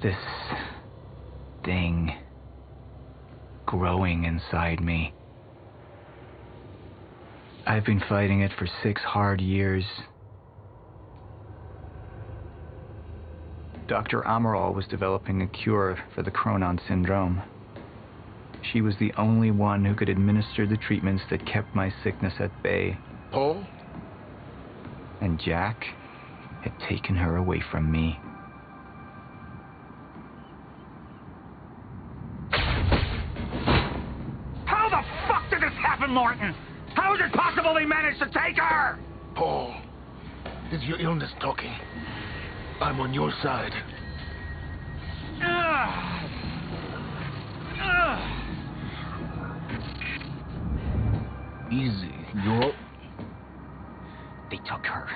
This thing growing inside me. I've been fighting it for 6 hard years. Dr. Amaral was developing a cure for the Cronon syndrome. She was the only one who could administer the treatments that kept my sickness at bay. Paul? And Jack had taken her away from me. How the fuck did this happen, Morton? How is it possible they managed to take her? Paul, is your illness talking? I'm on your side. Easy, you're... They took her.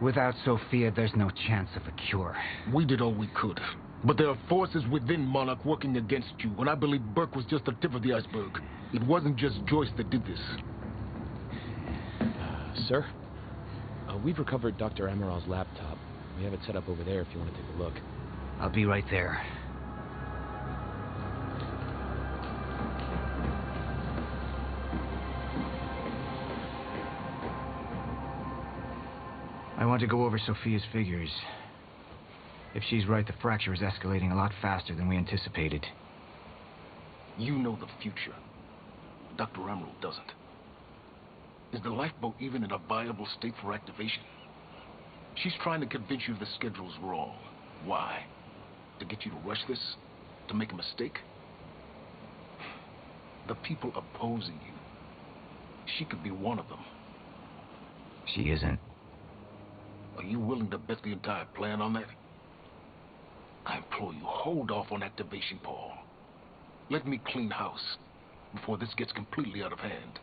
Without Sophia, there's no chance of a cure. We did all we could. But there are forces within Monarch working against you, and I believe Burke was just the tip of the iceberg. It wasn't just Joyce that did this. Sir? We've recovered Dr. Amaral's laptop. We have it set up over there if you want to take a look. I'll be right there. I want to go over Sophia's figures. If she's right, the fracture is escalating a lot faster than we anticipated. You know the future. Dr. Amaral doesn't. Is the lifeboat even in a viable state for activation? She's trying to convince you the schedule's wrong. Why? To get you to rush this? To make a mistake? The people opposing you. She could be one of them. She isn't. Are you willing to bet the entire plan on that? I implore you, hold off on activation, Paul. Let me clean house before this gets completely out of hand.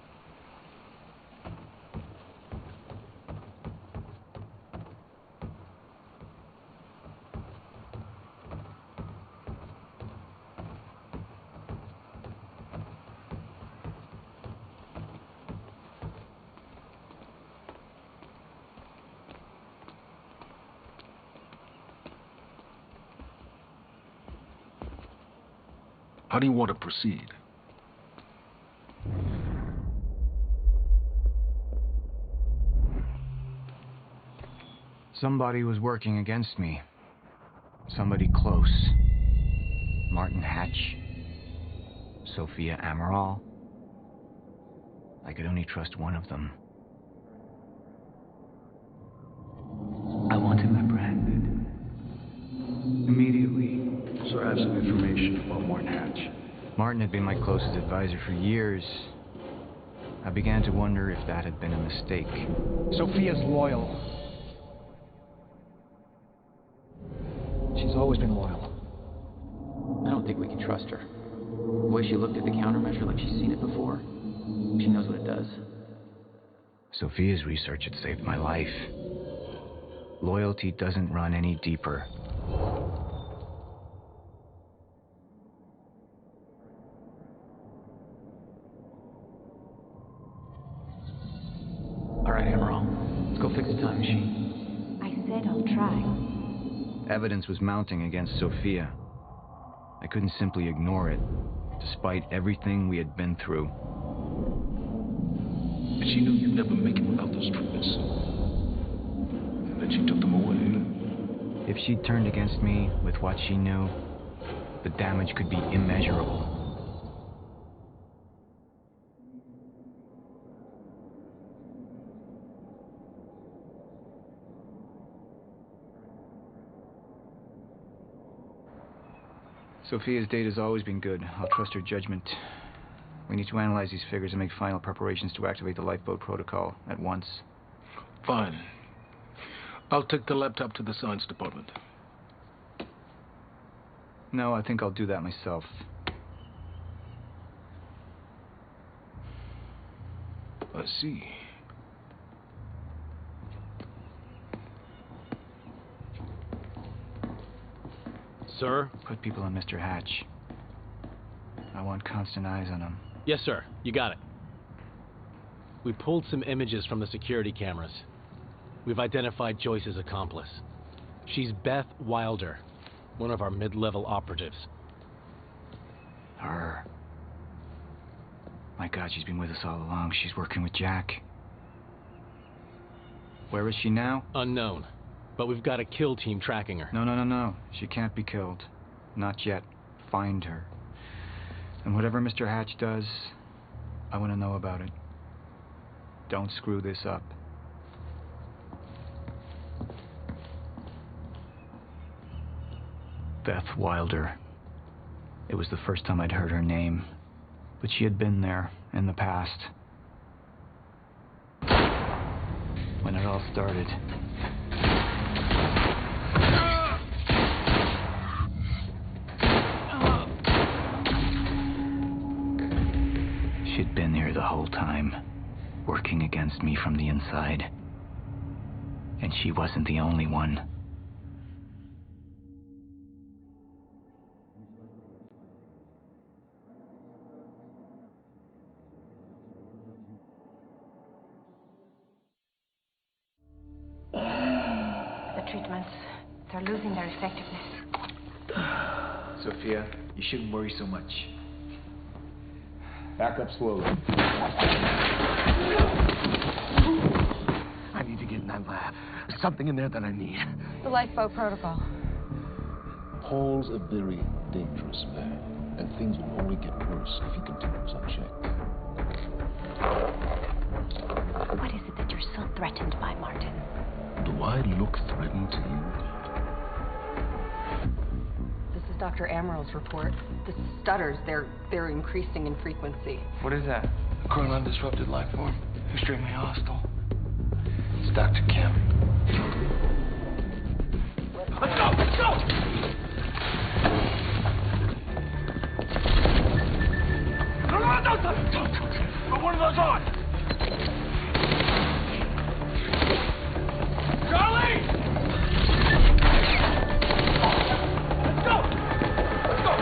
How do you want to proceed? Somebody was working against me. Somebody close. Martin Hatch. Sophia Amaral. I could only trust one of them. I want him apprehended. Immediately. Sir, I have some information about Martin Hatch. Martin had been my closest advisor for years. I began to wonder if that had been a mistake. Sophia's loyal. She's always been loyal. I don't think we can trust her. The way she looked at the countermeasure like she's seen it before. She knows what it does. Sophia's research had saved my life. Loyalty doesn't run any deeper. All right, Amaral. Let's go fix the time machine. I said I'll try. Evidence was mounting against Sophia. I couldn't simply ignore it, despite everything we had been through. But she knew you'd never make it without those treatments. And then she took them away. If she'd turned against me with what she knew, the damage could be immeasurable. Sophia's data's always been good. I'll trust her judgment. We need to analyze these figures and make final preparations to activate the lifeboat protocol at once. Fine. I'll take the laptop to the science department. No, I think I'll do that myself. I see. Sir? Put people on Mr. Hatch. I want constant eyes on him. Yes, sir. You got it. We pulled some images from the security cameras. We've identified Joyce's accomplice. She's Beth Wilder. One of our mid-level operatives. Her. My God, she's been with us all along. She's working with Jack. Where is she now? Unknown. But we've got a kill team tracking her. No. She can't be killed. Not yet. Find her. And whatever Mr. Hatch does, I want to know about it. Don't screw this up. Beth Wilder. It was the first time I'd heard her name, but she had been there in the past. When it all started. She'd been here the whole time, working against me from the inside. And she wasn't the only one. The treatments, they're losing their effectiveness. Sophia, you shouldn't worry so much. Back up slowly. I need to get in that lab. There's something in there that I need. The lifeboat protocol. Paul's a very dangerous man, and things will only get worse if he continues unchecked. What is it that you're so threatened by, Martin? Do I look threatened to you? This is Dr. Amaril's report. The stutters, they're increasing in frequency. What is that? Current undisrupted life form. Extremely hostile. It's Dr. Kim. Let's go! Let's go! Don't. Put one of those on! Charlie! Let's go! Let's go!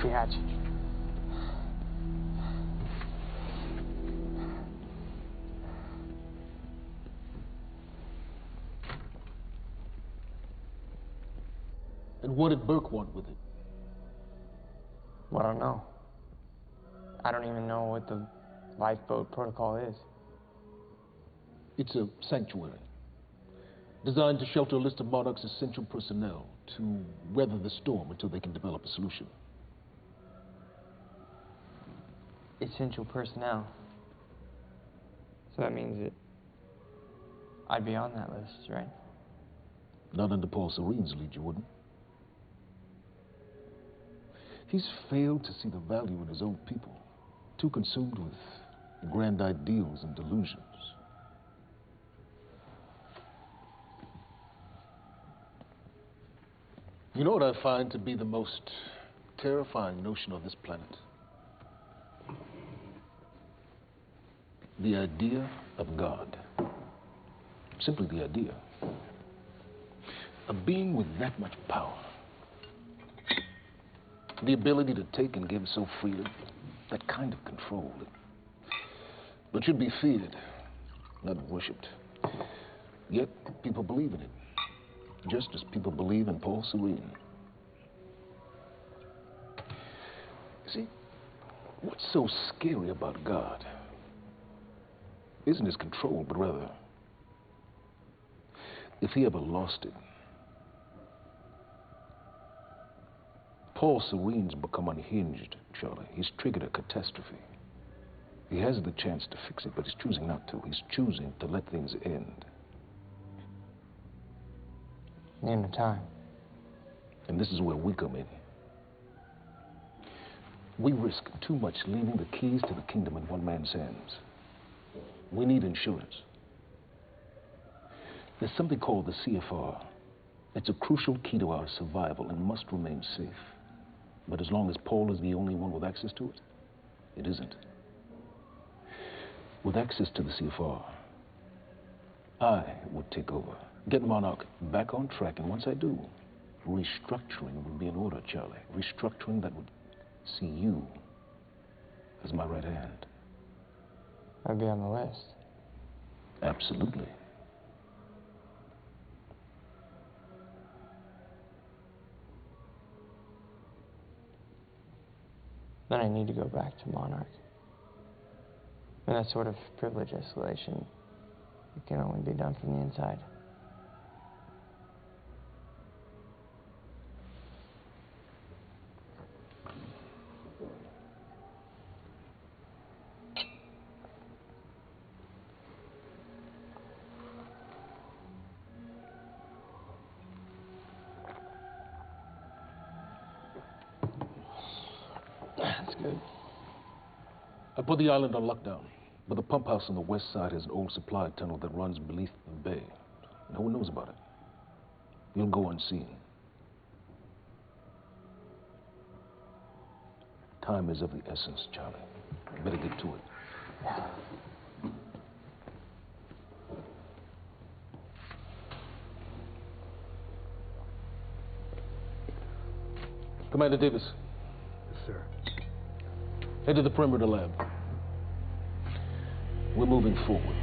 Hatch. And what did Burke want with it? Well, I don't know. I don't even know what the lifeboat protocol is. It's a sanctuary. Designed to shelter a list of Monarch's essential personnel to weather the storm until they can develop a solution. Essential personnel. So that means that I'd be on that list, right? Not under Paul Serene's lead, you wouldn't. He's failed to see the value in his own people, too consumed with grand ideals and delusions. You know what I find to be the most terrifying notion on this planet? The idea of God. Simply the idea. A being with that much power. The ability to take and give so freely. That kind of control. But should be feared, not worshipped. Yet people believe in it. just as people believe in Paul Serene. See, what's so scary about God isn't his control, but rather, if he ever lost it. Paul Serene's become unhinged, Charlie. He's triggered a catastrophe. He has the chance to fix it, but he's choosing not to. He's choosing to let things end. Name the time. And this is where we come in. We risk too much leaving the keys to the kingdom in one man's hands. We need insurance. There's something called the CFR. It's a crucial key to our survival and must remain safe. But as long as Paul is the only one with access to it, it isn't. With access to the CFR, I would take over, get Monarch back on track, and once I do, restructuring would be in order, Charlie. Restructuring that would see you as my right hand. I'd be on the list. Absolutely. Then I need to go back to Monarch. And that sort of privilege escalation, it can only be done from the inside. That's good. I put the island on lockdown, but the pump house on the west side has an old supply tunnel that runs beneath the bay. No one knows about it. You'll go unseen. Time is of the essence, Charlie. You better get to it. Yeah. Commander Davis. Yes, sir. Head to the perimeter lab. We're moving forward.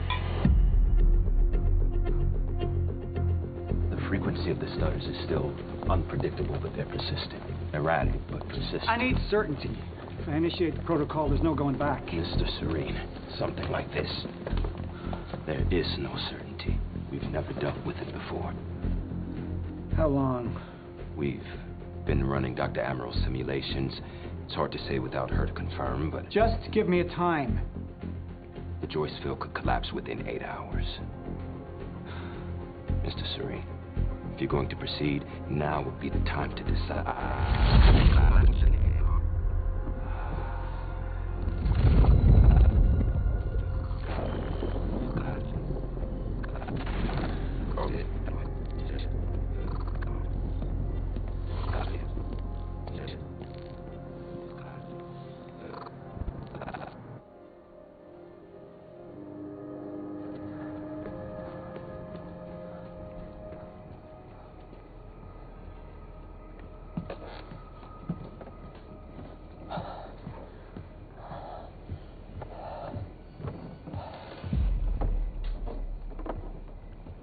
The frequency of the stutters is still unpredictable, but they're persistent. Erratic, but persistent. I need certainty. If I initiate the protocol, there's no going back. Mr. Serene, something like this. There is no certainty. We've never dealt with it before. How long? We've been running Dr. Amaril's simulations. It's hard to say without her to confirm, but... Just give me a time. The Joyce field could collapse within 8 hours. Mr. Serene, if you're going to proceed, now would be the time to decide.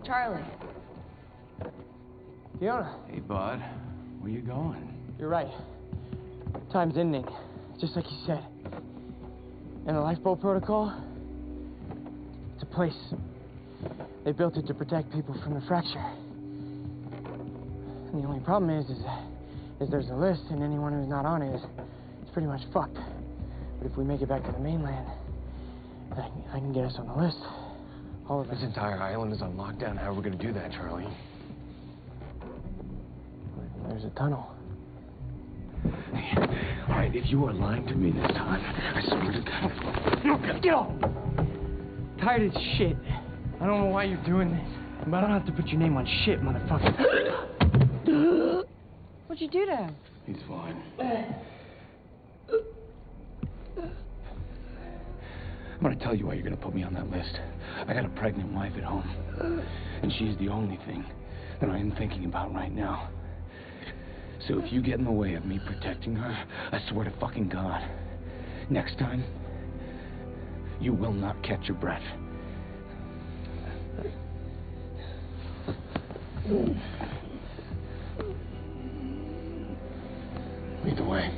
Charlie. Fiona. Hey, bud. Where you going? You're right. Time's ending, just like you said. And the lifeboat protocol? It's a place. They built it to protect people from the fracture. And the only problem is there's a list, and anyone who's not on it is pretty much fucked. But if we make it back to the mainland, I can get us on the list. All of us. This entire island is on lockdown. How are we gonna do that, Charlie? There's a tunnel. All right, if you are lying to me this time, I swear to God. Get off! Tired as shit. I don't know why you're doing this, but I don't have to put your name on shit, motherfucker. What'd you do to him? He's fine. I'm gonna tell you why you're gonna put me on that list. I got a pregnant wife at home, and she's the only thing that I am thinking about right now. So if you get in the way of me protecting her, I swear to fucking God, next time, you will not catch your breath. Lead the way.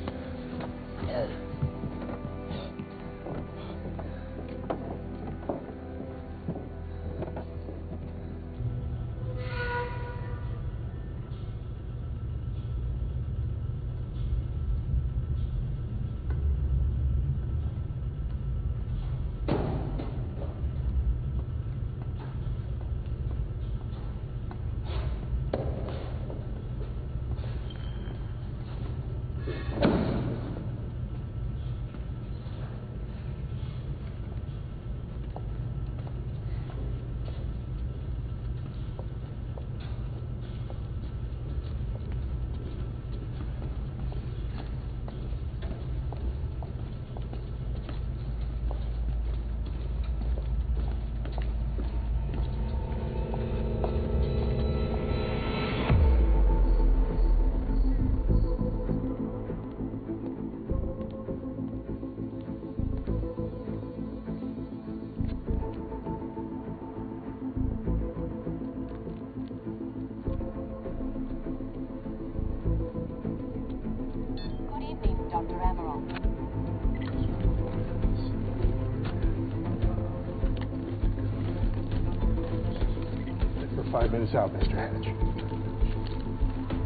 We're 5 minutes out, Mr. Hatch.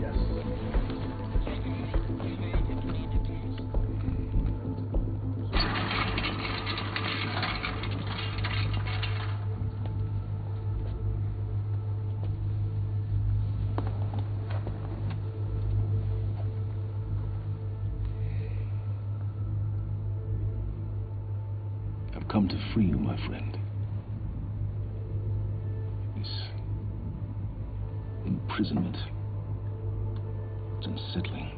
Yes. I've come to free you, my friend. Imprisonment. It's unsettling.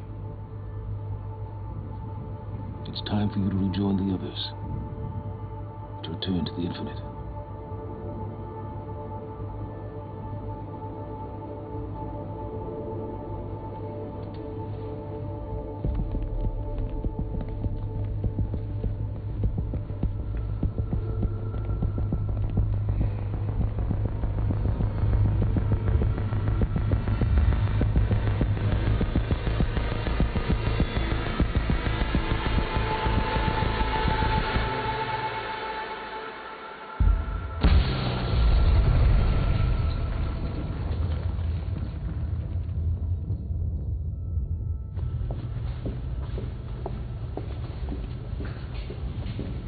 It's time for you to rejoin the others. To return to the infinite.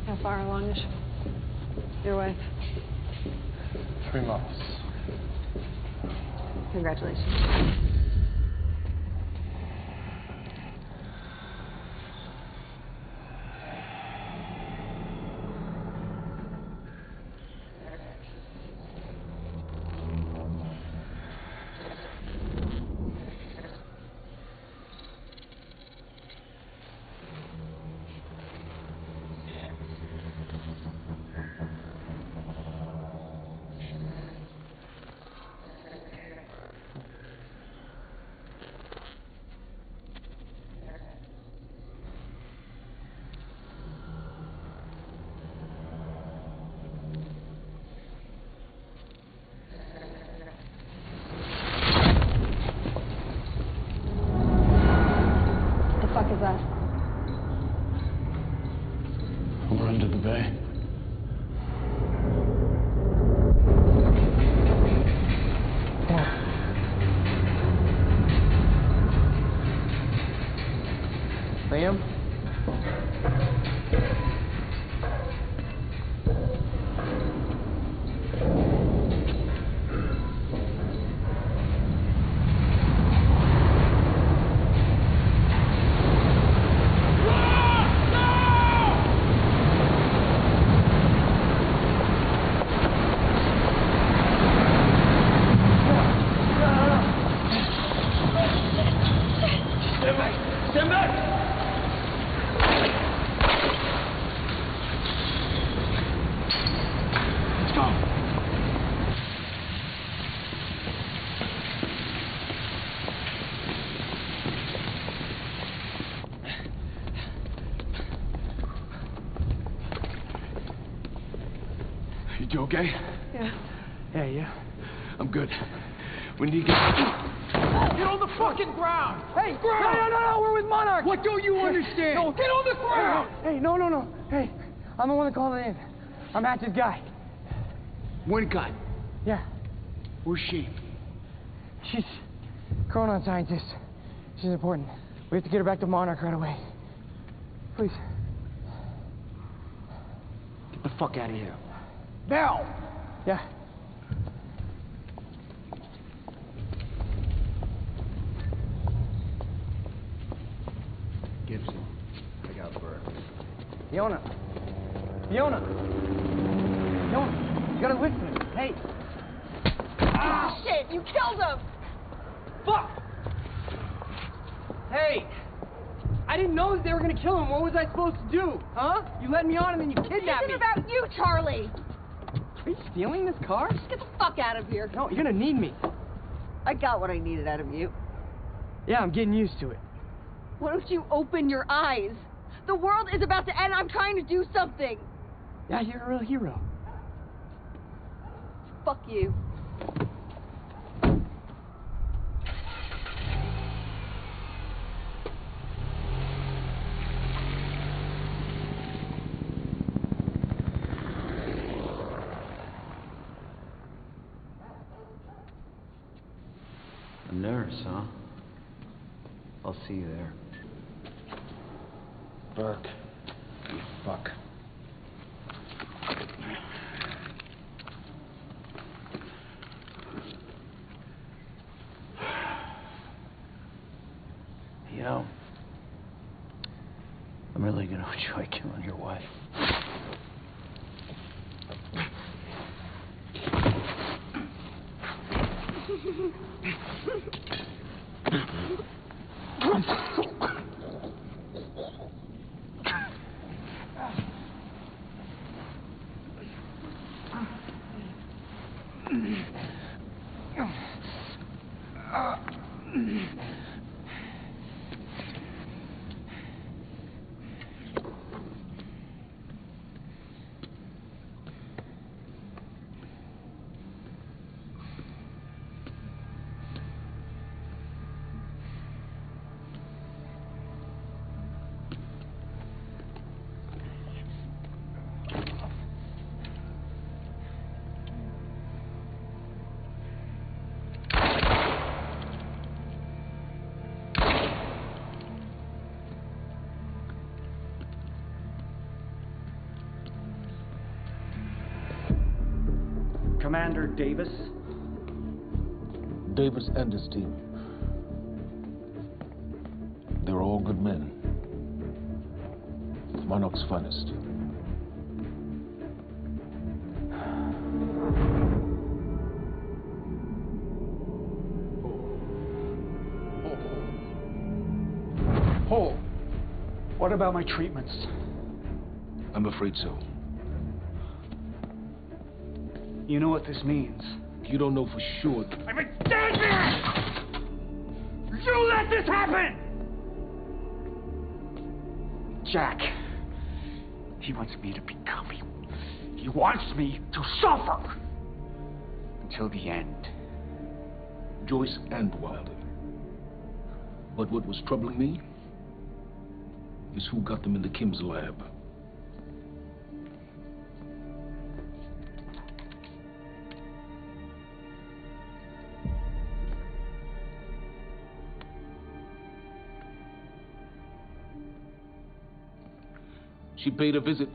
How far along is your wife? 3 miles. Congratulations. Is that? We're under the bay. Liam? Stand back! Let's go. You okay? Yeah. Yeah, yeah. I'm good. We need to get... Get on the fucking ground! Hey, no, we're with Monarch! What don't you understand? No, get on the ground! Hey, no. Hey, I'm the one that called it in. I'm Hatch's guy. One guy. Yeah. Where's she? She's a chronon scientist. She's important. We have to get her back to Monarch right away. Please. Get the fuck out of here. Now! Yeah. Gibson, I got Burke. Fiona, you gotta listen to me. Hey. Ah! Shit, you killed him! Fuck! Hey! I didn't know that they were gonna kill him. What was I supposed to do? Huh? You led me on and then you kidnapped me. This isn't about you, Charlie! Are you stealing this car? Just get the fuck out of here. No, you're gonna need me. I got what I needed out of you. Yeah, I'm getting used to it. Why don't you open your eyes? The world is about to end. I'm trying to do something. Yeah, you're a real hero. Fuck you. A nurse, huh? I'll see you there. Burke, you fuck. You know, I'm really gonna enjoy killing your wife. Commander Davis? Davis and his team. They're all good men. Monarch's finest. Paul, what about my treatments? I'm afraid so. You know what this means? You don't know for sure. I've been dead there! You let this happen! Jack, he wants me to become you. He wants me to suffer until the end. Joyce and Wilder. But what was troubling me is who got them into Kim's lab. She paid a visit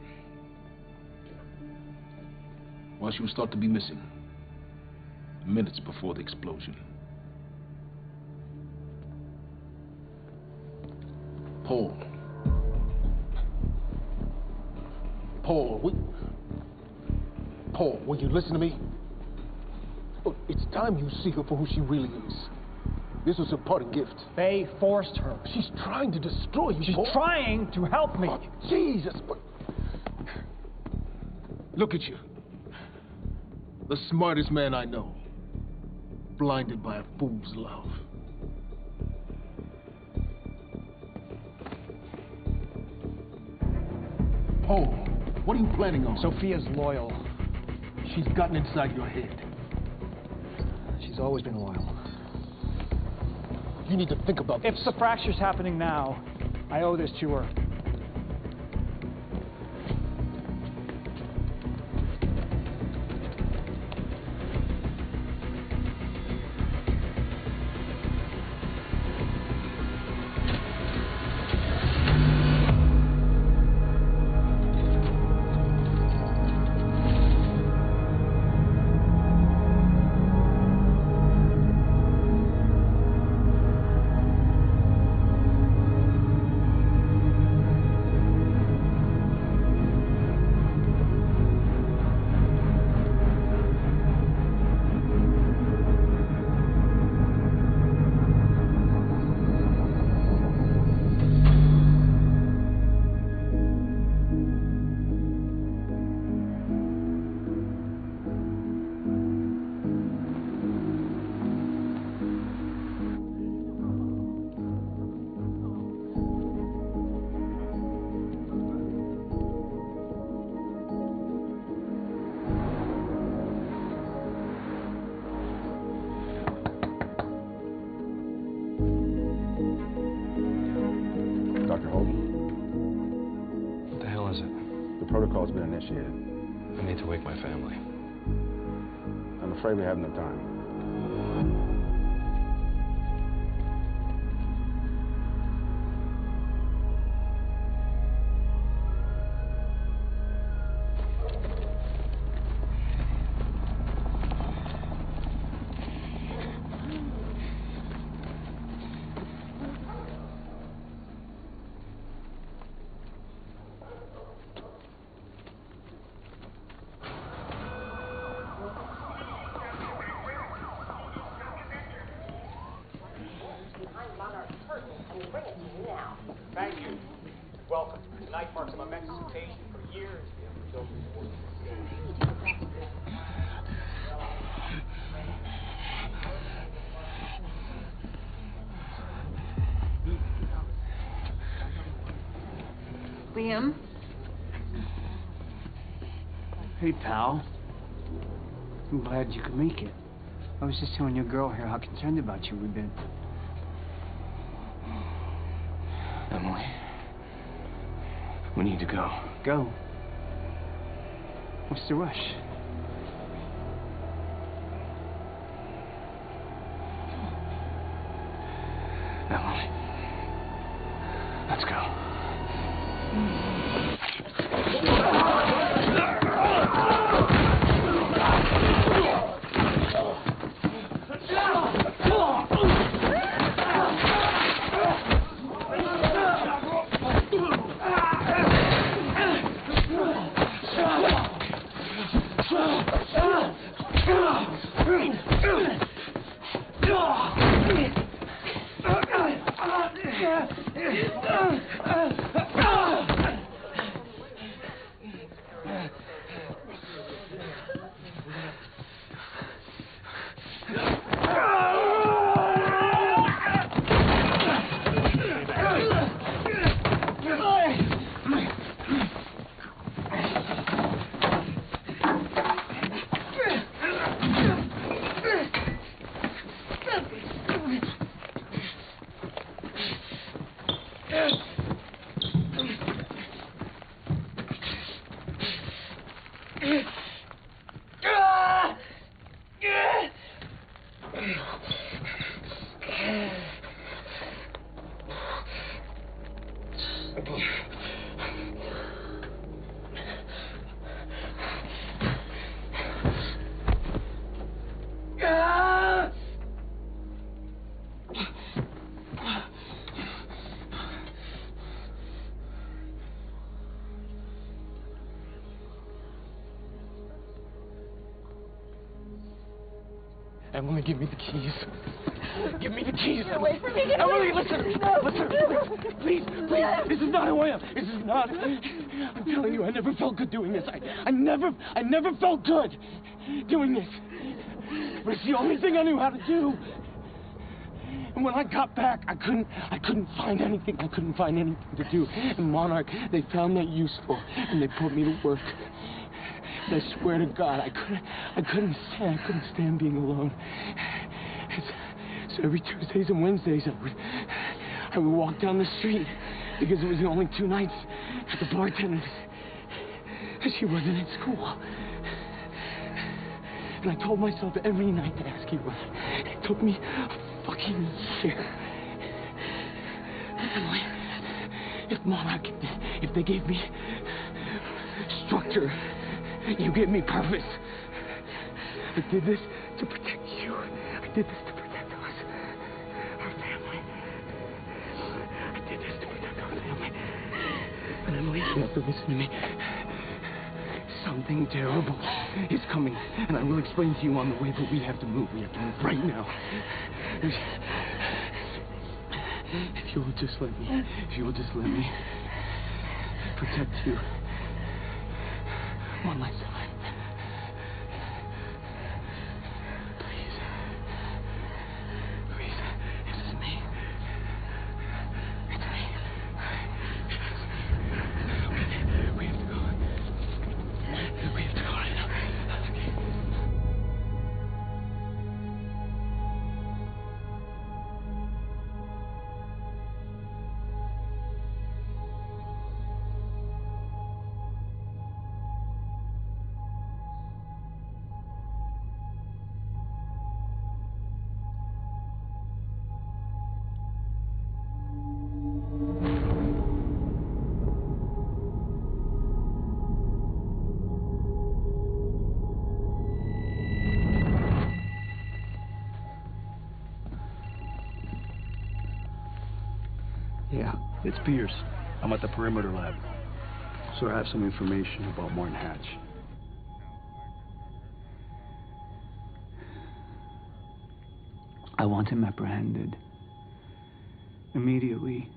while she was thought to be missing, minutes before the explosion. Paul, will you listen to me? Look, it's time you see her for who she really is. This was her parting gift. They forced her. She's trying to destroy you, She's Paul. trying to help me. Oh, Jesus, but... Look at you. The smartest man I know. Blinded by a fool's love. Paul, what are you planning on? Sophia's loyal. She's gotten inside your head. She's always been loyal. You need to think about this. If the fracture's happening now, I owe this to her. Dr. Holden? What the hell is it? The protocol's been initiated. I need to wake my family. I'm afraid we have no time. Thank you. Welcome. Tonight marks a momentous occasion. For years, we have built this Liam? Hey, pal. I'm glad you could make it. I was just telling your girl here how concerned about you we've been. Emily, we need to go. Go? What's the rush? Emily, let's go. Emily, give me the keys. Give me the keys. Get away from me. Get Emily, away. listen. No. Listen. Please. This is not who I am. This is not. I'm telling you, I never felt good doing this. I never felt good doing this. But it's the only thing I knew how to do. And when I got back, I couldn't find anything. I couldn't find anything to do. And Monarch, they found that useful, and they put me to work. And I swear to God, I couldn't stand being alone. So every Tuesdays and Wednesdays, I would walk down the street because it was the only 2 nights at the bartender's. She wasn't at school. And I told myself every night to ask you whether. It took me a fucking year. Emily, if Monarch, if they gave me structure, you gave me purpose. I did this to protect you. I did this to protect us. Our family. I did this to protect our family. And Emily, you have to listen to me. Something terrible is coming, and I will explain to you on the way, but we have to move. We have to move right now. If you will just let me protect you one last time. Please. Please. This is me. It's me. Okay. We have to go. We have to go right now. Okay. Yeah, it's Pierce. I'm at the perimeter lab. So I have some information about Martin Hatch. I want him apprehended. Immediately.